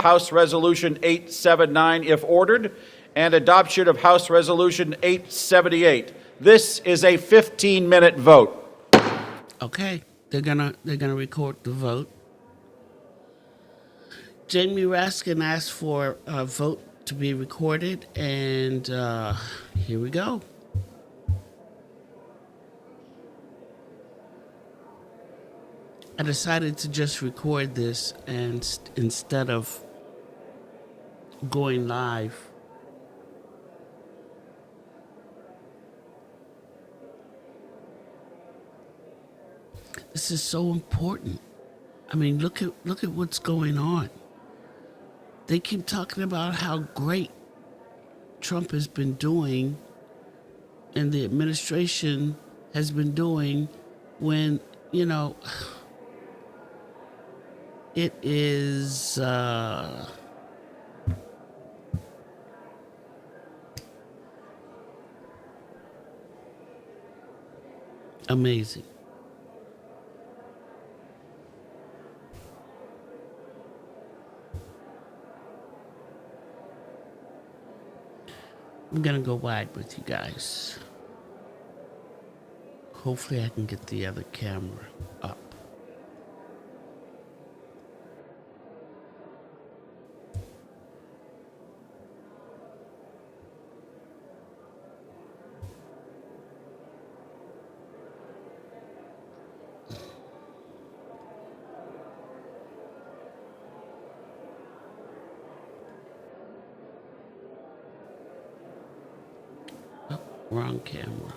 House Resolution 879 if ordered, and adoption of House Resolution 878. This is a 15-minute vote. Okay, they're gonna record the vote. Jamie Raskin asked for a vote to be recorded, and here we go. I decided to just record this, and instead of going live. This is so important. I mean, look at what's going on. They keep talking about how great Trump has been doing and the administration has been doing when, it is amazing. I'm gonna go wide with you guys. Hopefully I can get the other camera up. Oh, wrong camera.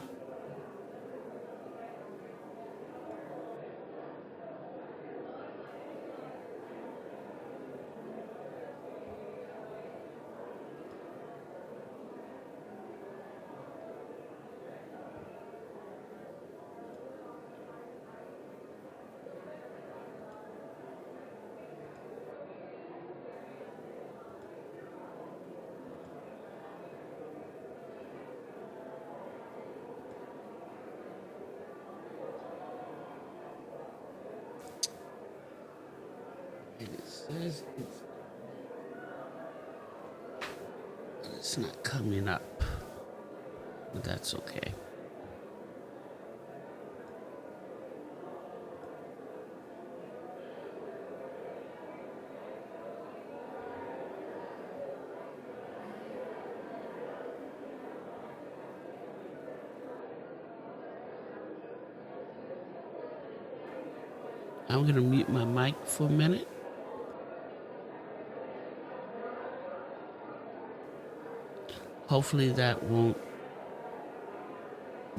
It says it's not coming up, but that's okay. I'm gonna mute my mic for a minute. Hopefully that won't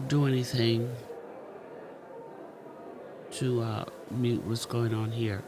do anything to mute what's going on here.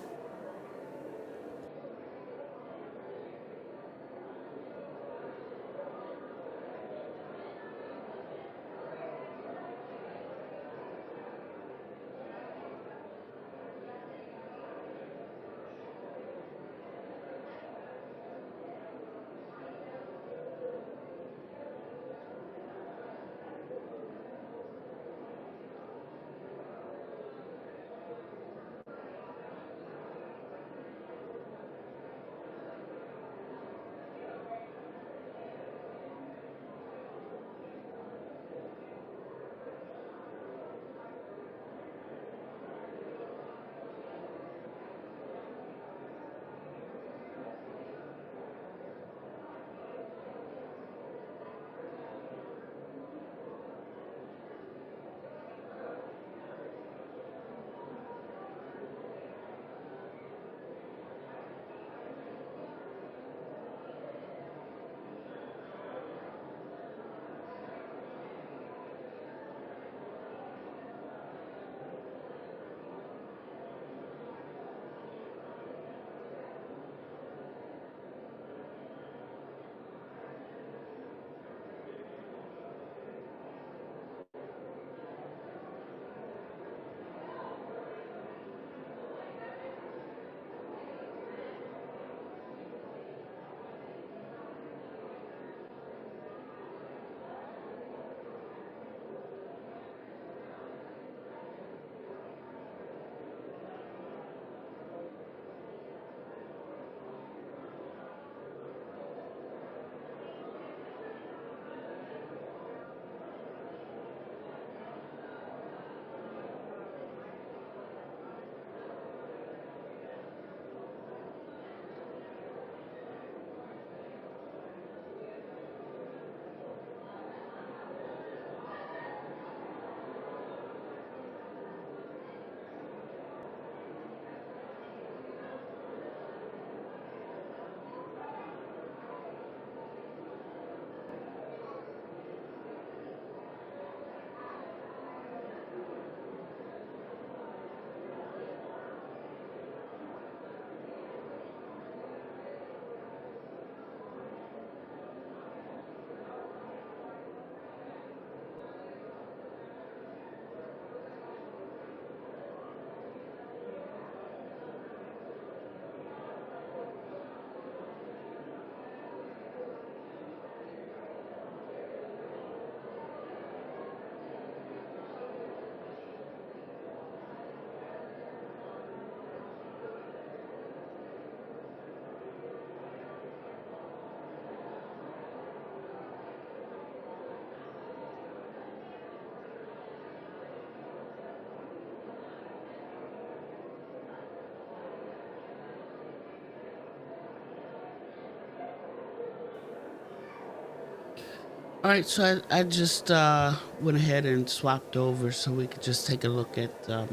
All right, so I just went ahead and swapped over so we could just take a look at the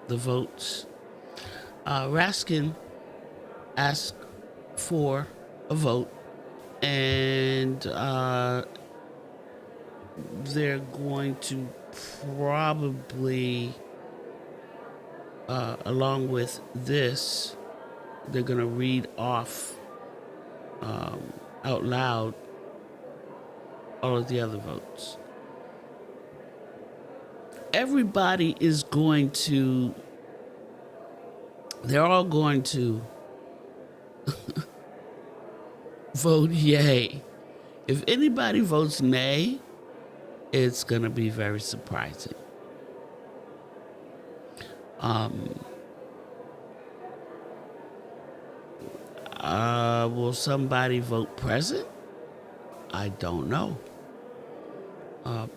votes. Raskin asked for a vote, and they're going to probably, along with this, they're going to read off out loud all of the other votes. Everybody is going to, they're all going to vote yay. If anybody votes nay, it's going to be very surprising. Will somebody vote present? I don't know.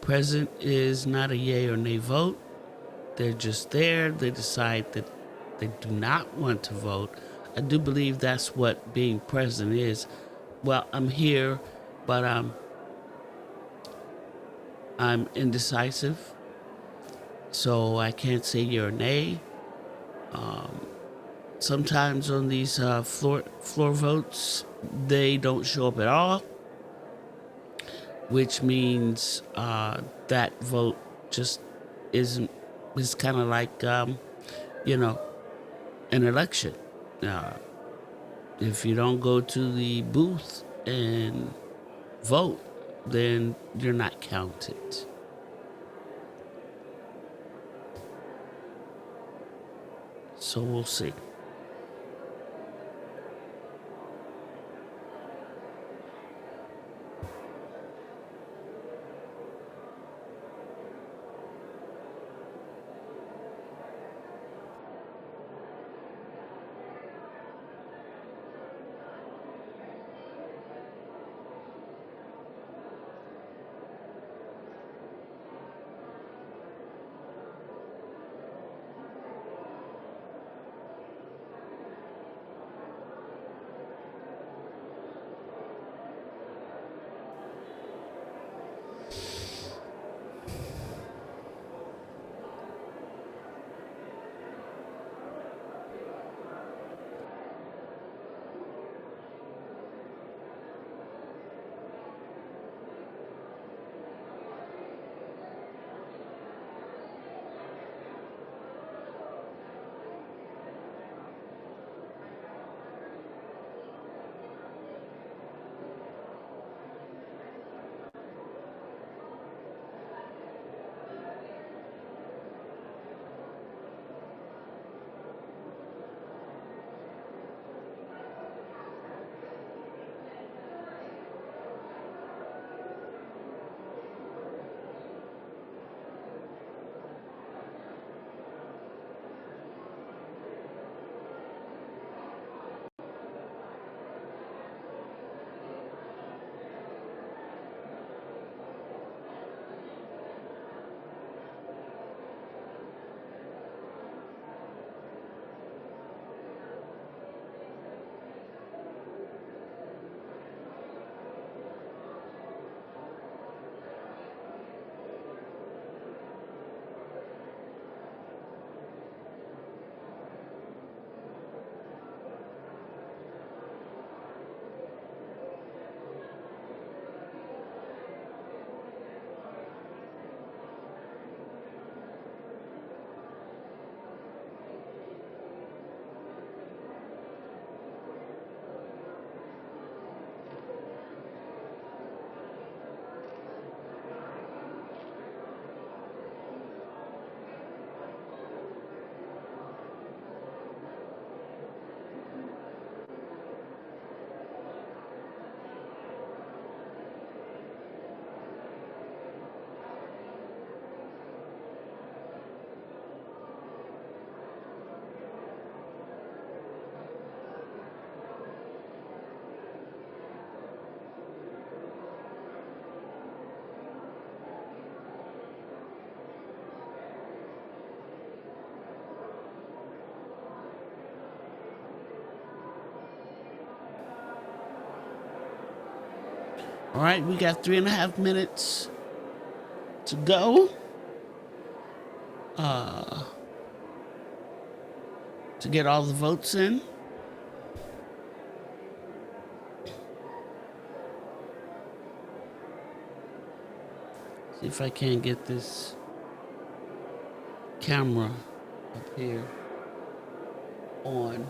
Present is not a yay or nay vote. They're just there. They decide that they do not want to vote. I do believe that's what being present is. Well, I'm here, but I'm indecisive, so I can't say yay or nay. Sometimes on these floor votes, they don't show up at all, which means that vote just isn't. It's kind of like you know, an election. If you don't go to the booth and vote, then you're not counted. So we'll see. All right, we got 3.5 minutes to go to get all the votes in. See if I can get this camera up here on.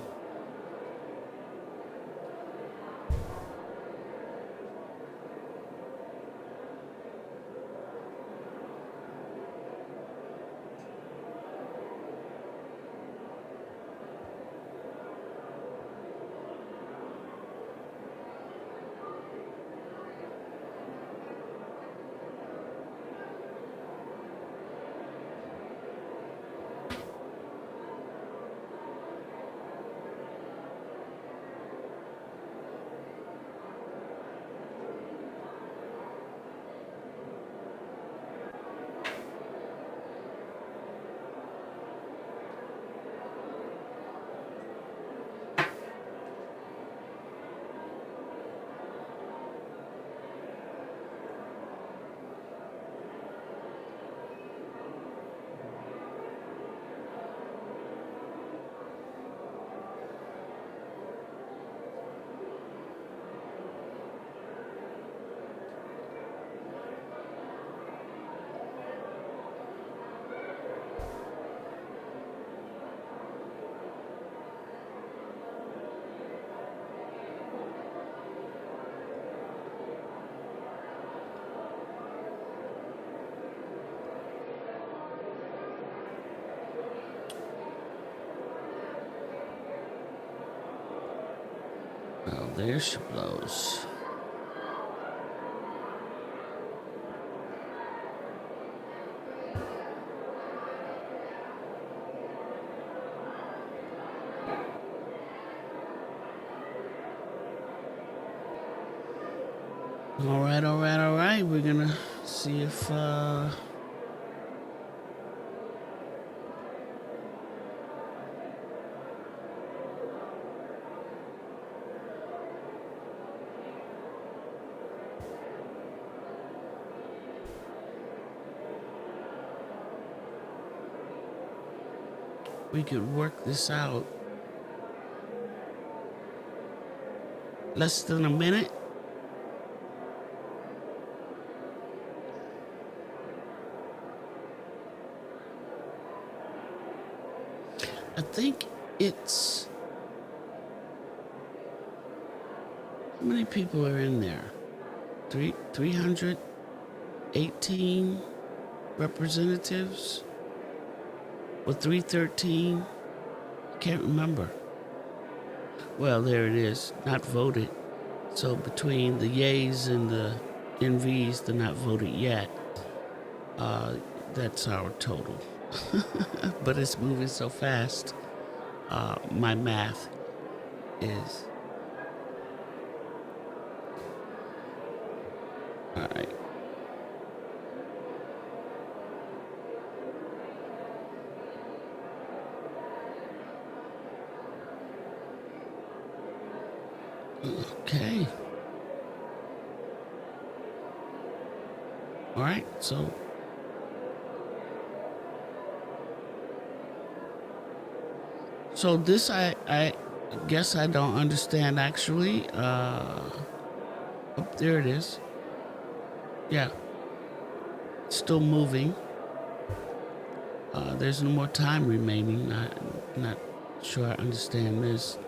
Well, there she blows. All right, all right, all right. We're gonna see if we could work this out. Less than a minute. I think it's... How many people are in there? 318 representatives? Or 313? I can't remember. Well, there it is. Not voted. So between the yays and the NVs, they're not voted yet. That's our total. But it's moving so fast. My math is... All right. Okay. All right, so this I guess I don't understand actually. Oh, there it is. Yeah, still moving. There's no more time remaining. Not sure I understand this.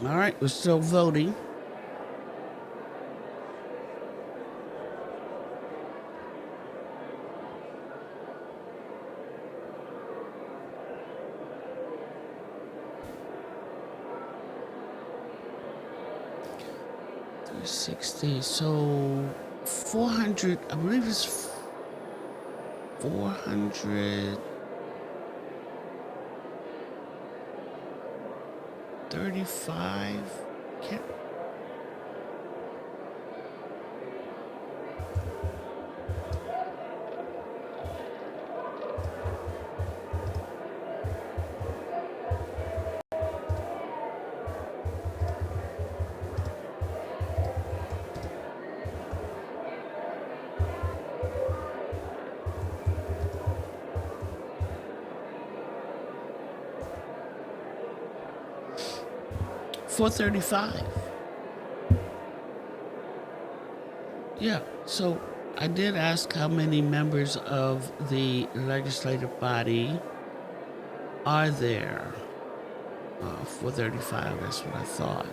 All right, we're still voting. $360. So 400. I believe it's 435. Can't. $435. Yeah, so I did ask how many members of the legislative body are there. 435, that's what I thought.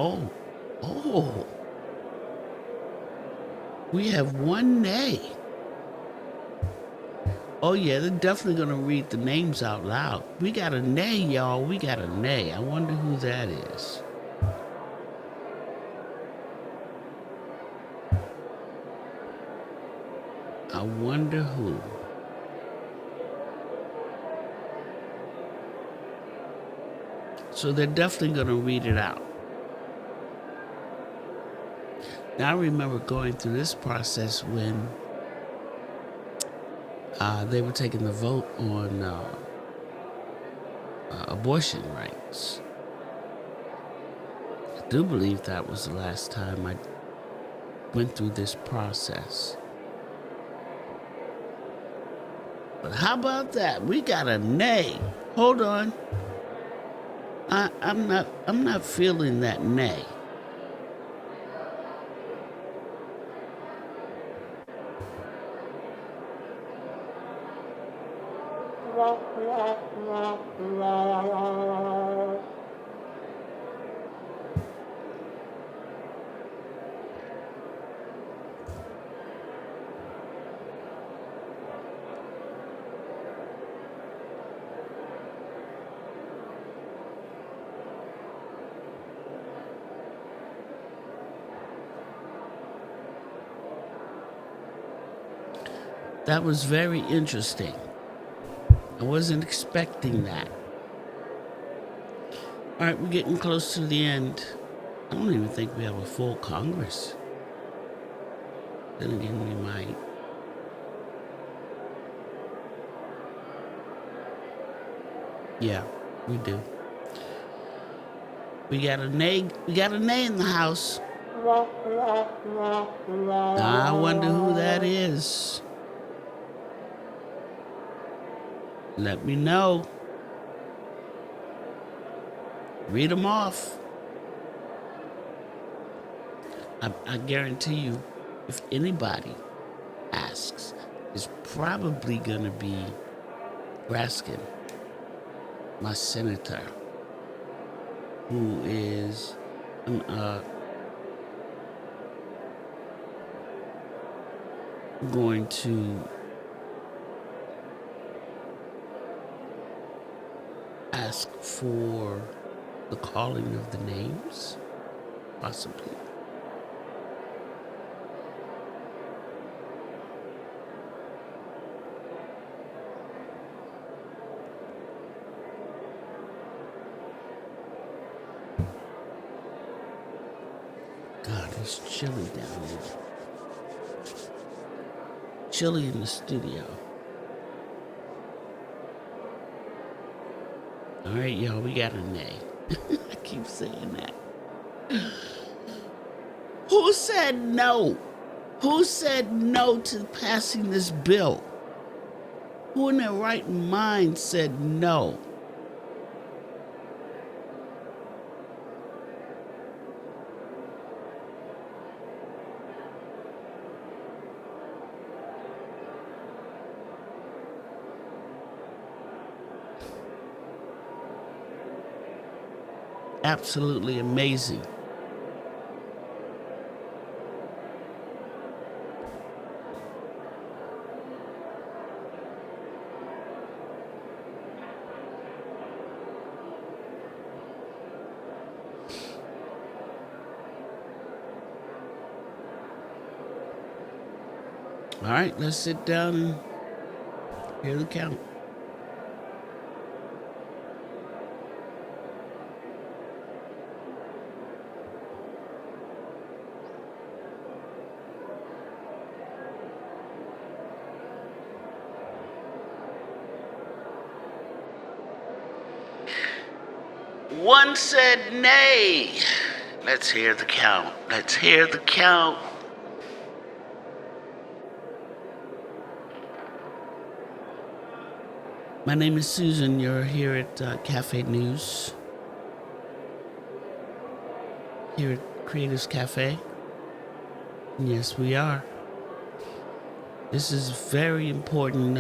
Oh, oh, we have one nay. Oh, yeah, they're definitely going to read the names out loud. We got a nay, y'all. We got a nay. I wonder who that is. I wonder who. So they're definitely going to read it out. Now, I remember going through this process when they were taking the vote on abortion rights. I do believe that was the last time I went through this process. But how about that? We got a nay. Hold on. I'm not feeling that nay. That was very interesting. I wasn't expecting that. All right, we're getting close to the end. I don't even think we have a full Congress. Then again, we might. Yeah, we do. We got a nay. We got a nay in the House. I wonder who that is. Let me know. Read them off. I guarantee you, if anybody asks, it's probably going to be Raskin, my senator, who is I'm going to ask for the calling of the names, possibly. God, it's chilly down here. Chilly in the studio. All right, y'all, we got a nay. I keep saying that. Who said no? Who said no to passing this bill? Who in their right mind said no? Absolutely amazing. All right, let's sit down and hear the count. One said nay. Let's hear the count. Let's hear the count. My name is Susan. You're here at Cafe News. Here at Creatives Cafe. Yes, we are. This is very important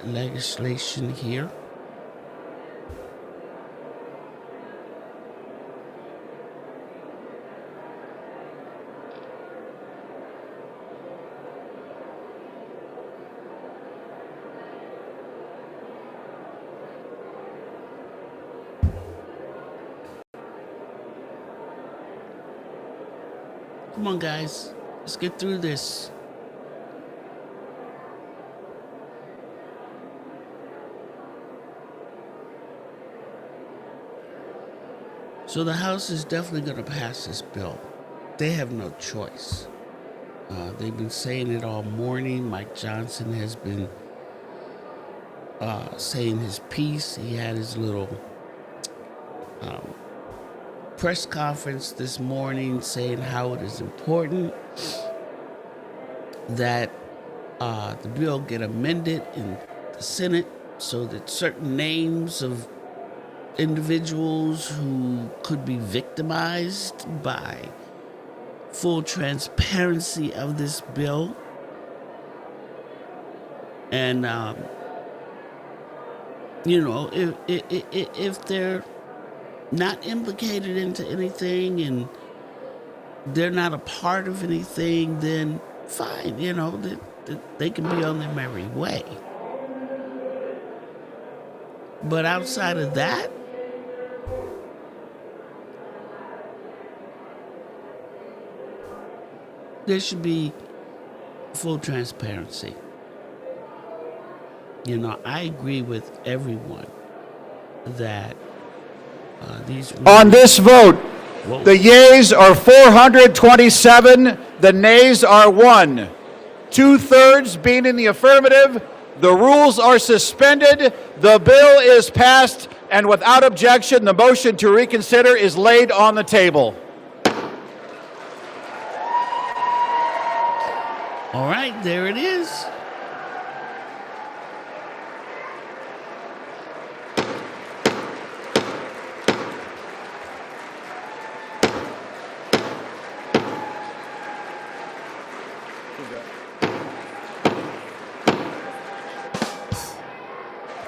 legislation here. Come on, guys. Let's get through this. So the House is definitely going to pass this bill. They have no choice. They've been saying it all morning. Mike Johnson has been saying his piece. He had his little press conference this morning saying how it is important that the bill get amended in the Senate so that certain names of individuals who could be victimized by full transparency of this bill and if they're not implicated into anything and they're not a part of anything, then fine, they can be on their merry way. But outside of that, there should be full transparency. I agree with everyone that these... On this vote, Whoa. the yeas are 427, the nays are 1. 2/3 being in the affirmative, the rules are suspended, the bill is passed, and without objection, the motion to reconsider is laid on the table. All right, there it is.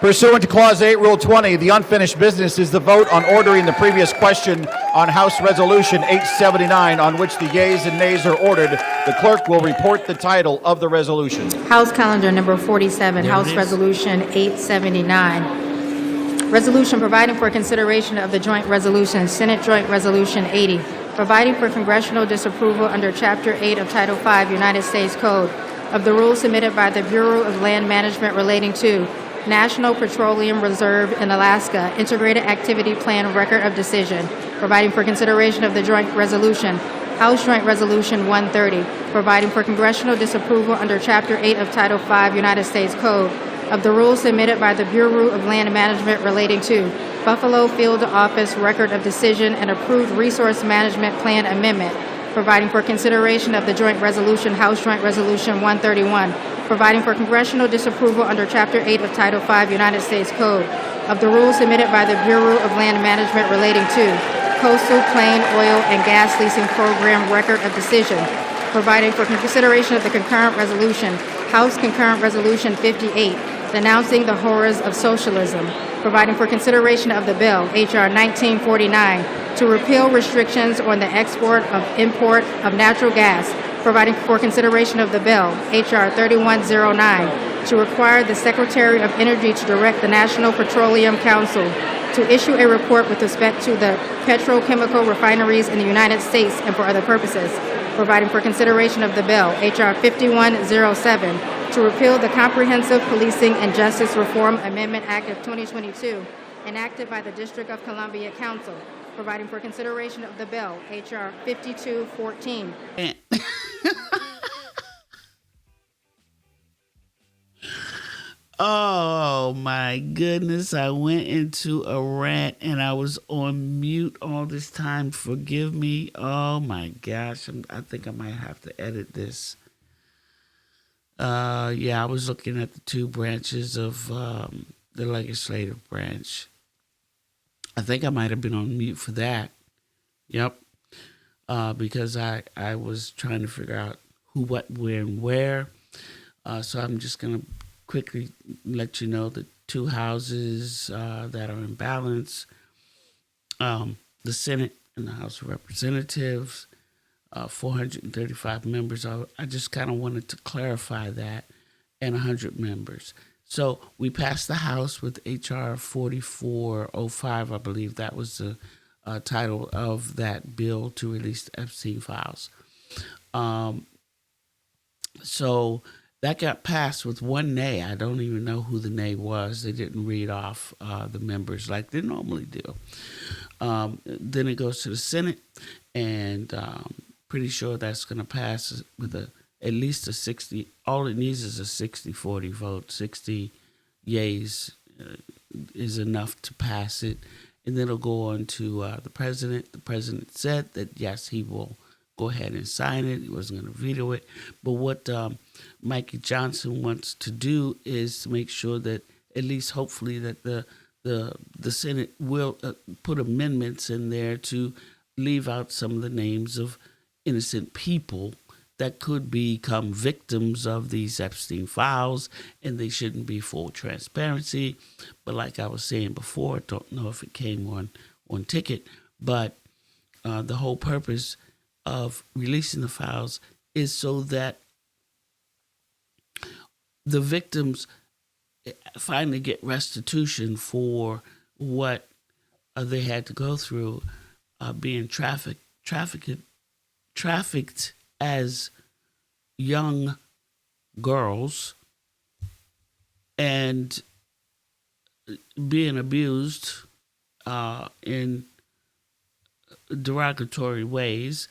Pursuant to Clause 8, Rule 20, the unfinished business is the vote on ordering the previous question on House Resolution 879, on which the yeas and nays are ordered. The clerk will report the title of the resolution. House Calendar Number 47, There it House is. Resolution 879. Resolution providing for consideration of the joint resolution, Senate Joint Resolution 80, providing for congressional disapproval under Chapter 8 of Title 5 United States Code of the rules submitted by the Bureau of Land Management relating to National Petroleum Reserve in Alaska Integrated Activity Plan Record of Decision, providing for consideration of the joint resolution, House Joint Resolution 130, providing for congressional disapproval under Chapter 8 of Title 5 United States Code of the rules submitted by the Bureau of Land Management relating to Buffalo Field Office Record of Decision and approved Resource Management Plan Amendment, providing for consideration of the joint resolution, House Joint Resolution 131, providing for congressional disapproval under Chapter 8 of Title 5 United States Code of the rules submitted by the Bureau of Land Management relating to Coastal Plain Oil and Gas Leasing Program Record of Decision, providing for consideration of the concurrent resolution, House Concurrent Resolution 58, denouncing the horrors of socialism, providing for consideration of the bill, H.R. 1949, to repeal restrictions on the export of import of natural gas, providing for consideration of the bill, H.R. 3109, to require the Secretary of Energy to direct the National Petroleum Council to issue a report with respect to the petrochemical refineries in the United States and for other purposes, providing for consideration of the bill, H.R. 5107, to repeal the Comprehensive Policing and Justice Reform Amendment Act of 2022, enacted by the District of Columbia Council, providing for consideration of the bill, H.R. 5214. Oh my goodness, I went into a rant and I was on mute all this time. Forgive me. Oh my gosh, I think I might have to edit this. Yeah, I was looking at the two branches of the legislative branch. I think I might have been on mute for that. Yep. Because I was trying to figure out who, what, where, and where. So I'm just going to quickly let you know the two houses that are in balance. The Senate and the House of Representatives, 435 members. I just kind of wanted to clarify that, and 100 members. So we passed the House with H.R. 4405, I believe that was the title of that bill to release the Epstein files. So that got passed with one nay. I don't even know who the nay was. They didn't read off the members like they normally do. Then it goes to the Senate, and pretty sure that's going to pass with at least a 60. All it needs is a 60-40 vote. 60 yays is enough to pass it. And then it'll go on to the president. The president said that, yes, he will go ahead and sign it. He wasn't going to veto it. But what Mikey Johnson wants to do is to make sure that at least hopefully that the Senate will put amendments in there to leave out some of the names of innocent people that could become victims of these Epstein files, and they shouldn't be full transparency. But like I was saying before, I don't know if it came on ticket, but the whole purpose of releasing the files is so that the victims finally get restitution for what they had to go through, being trafficked as young girls and being abused in derogatory ways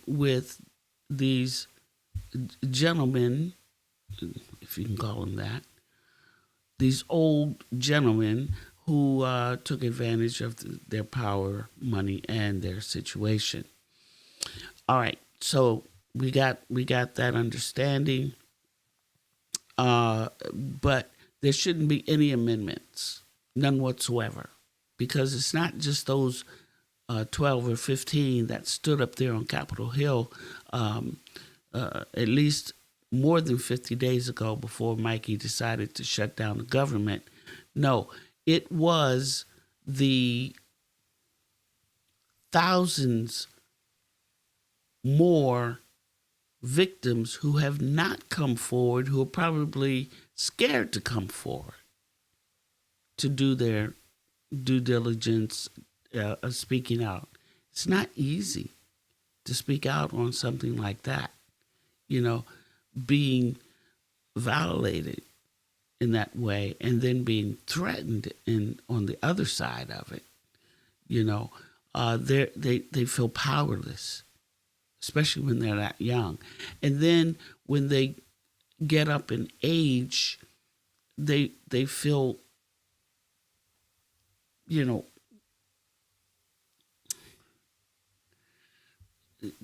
with these gentlemen, if you can call them that, these old gentlemen who took advantage of their power, money, and their situation. All right, so we got that understanding, but there shouldn't be any amendments, none whatsoever, because it's not just those 12 or 15 that stood up there on Capitol Hill. At least more than 50 days ago before Mikey decided to shut down the government. No, it was the thousands more victims who have not come forward, who are probably scared to come forward to do their due diligence of speaking out. It's not easy to speak out on something like that, being violated in that way and then being threatened on the other side of it. They feel powerless, especially when they're that young. And then when they get up in age, they feel,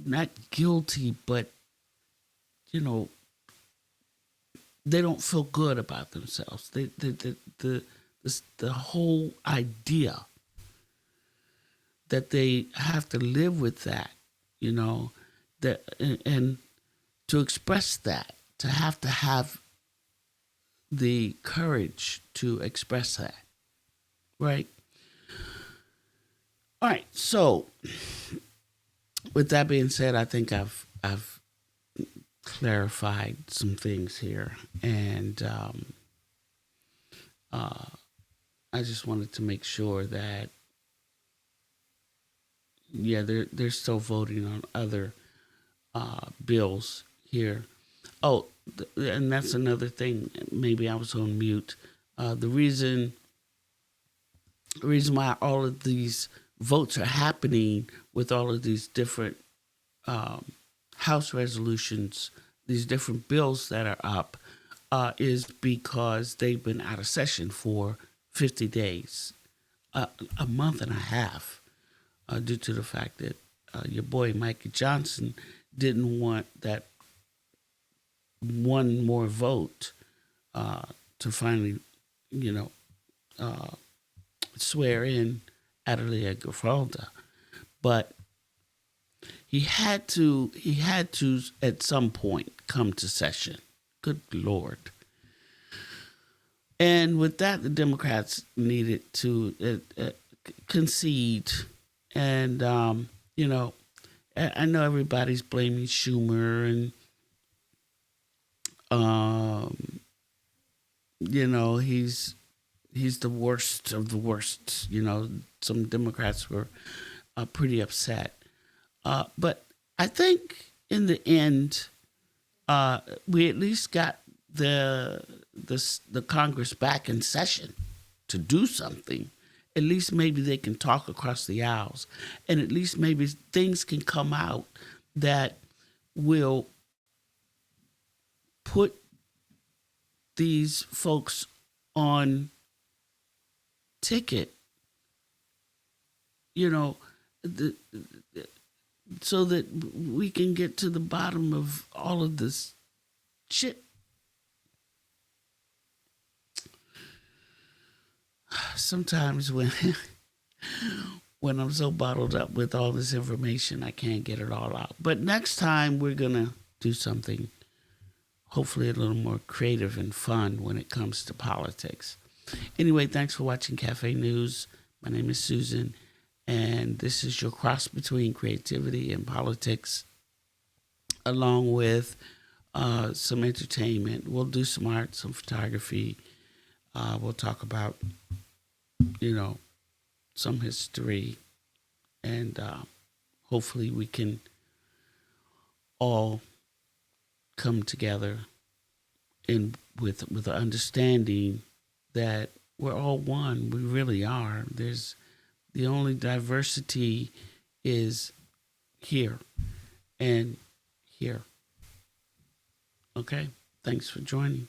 not guilty, but, they don't feel good about themselves. The whole idea that they have to live with that, that and to express that, to have the courage to express that, right? All right. So, with that being said, I think I've clarified some things here, and I just wanted to make sure that, they're still voting on other bills here. Oh, and that's another thing. Maybe I was on mute. The reason why all of these votes are happening with all of these different House resolutions, these different bills that are up, is because they've been out of session for 50 days, a month and a half, due to the fact that your boy Mikey Johnson didn't want that one more vote to finally, swear in Adelia Gafalda. But he had to at some point come to session. Good Lord. And with that, the Democrats needed to concede. And, I know everybody's blaming Schumer and, he's the worst of the worst. Some Democrats were pretty upset. But I think in the end, we at least got the Congress back in session to do something. At least maybe they can talk across the aisles, and at least maybe things can come out that will put these folks on ticket, so that we can get to the bottom of all of this shit. Sometimes when I'm so bottled up with all this information, I can't get it all out. But next time we're going to do something hopefully a little more creative and fun when it comes to politics. Anyway, thanks for watching Cafe News. My name is Susan, and this is your cross between creativity and politics, along with some entertainment. We'll do some art, some photography. We'll talk about, some history, and hopefully we can all come together with an understanding that we're all one. We really are. The only diversity is here and here. Okay? Thanks for joining.